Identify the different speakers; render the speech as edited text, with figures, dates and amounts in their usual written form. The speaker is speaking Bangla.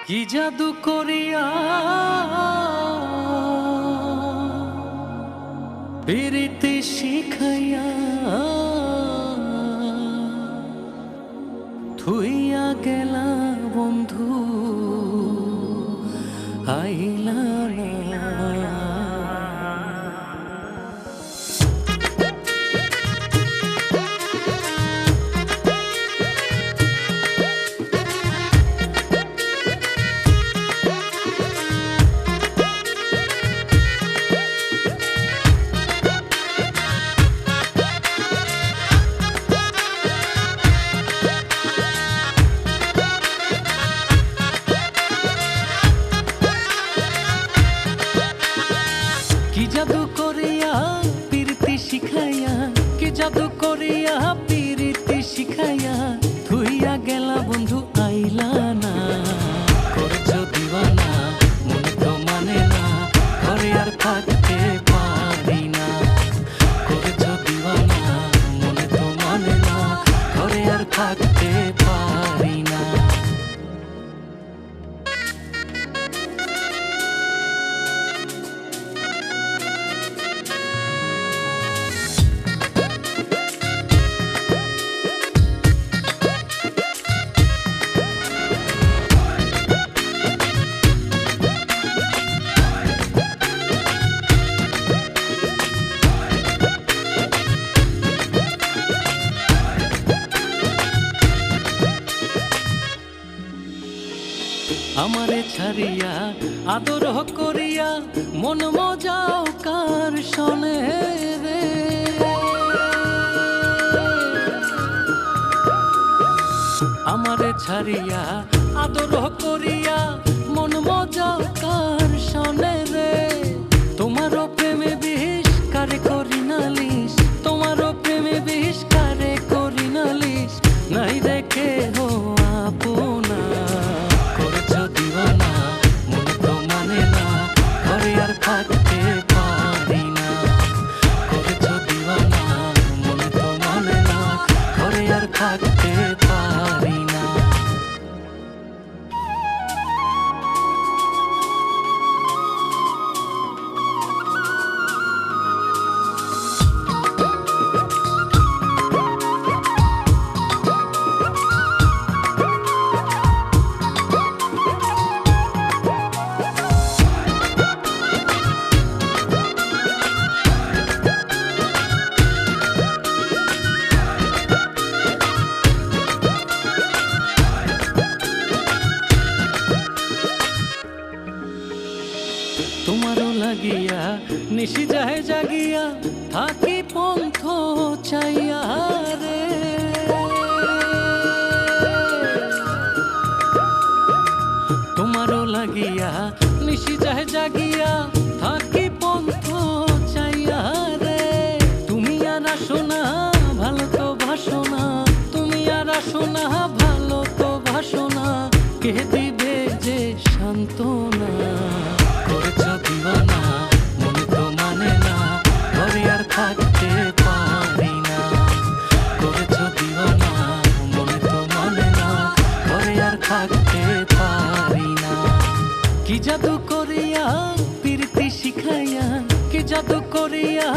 Speaker 1: কি জাদু করিয়া প্রীতি শিখাইয়া থুইয়া গেলা বন্ধু আইলা না। কি জাদু করিয়া প্রীতি শিখাইয়া, কি জাদু করিয়া প্রীতি শিখাইয়া থুইয়া গেলা বন্ধু আইলা না। করছো দিওয়ানা মনে তো মানে না, ঘরে আর থাকতে পারি না। করছো দিওয়ানা মনে তো মানে না, ঘরে আর থাকতে পারি না। আমারে ছাড়িয়া আদর করিয়া মন মজাও কার শোনে রে। আমারে ছাড়িয়া আদর করিয়া মন মজাও কার শোনে রে। তোমারও প্রেমে বিষ কারে করি নালিশ, তোমারও প্রেমে বিষ কারে করি নালিশ। নাই রেখে হো আপনা থাকতে পারি না। করেছো দিওয়ানা মনে তো মানে না, ঘরে আর থাকতে পারি না। তোমারও লাগিয়া নিশি যাহে জাগিয়া থাকি পন্থ চাইয়া রে। তোমারও লাগিয়া নিশি যাহে জাগিয়া থাকি পন্থ চাইয়া রে। তুমি আর আসো না ভালো তো ভাসো না, তুমি আর আসো না ভালো তো ভাসো না। কে দিবে যে সান্ত্বনা। করেছো দিওয়ানা মনে তো মানে না, ঘরে আর থাকতে পারি না। করেছো দিওয়ানা মনে তো মানে না, ঘরে আর থাকতে পারি না। কি জাদু করিয়া প্রীতি শিখাইয়া, কি জাদু করিয়া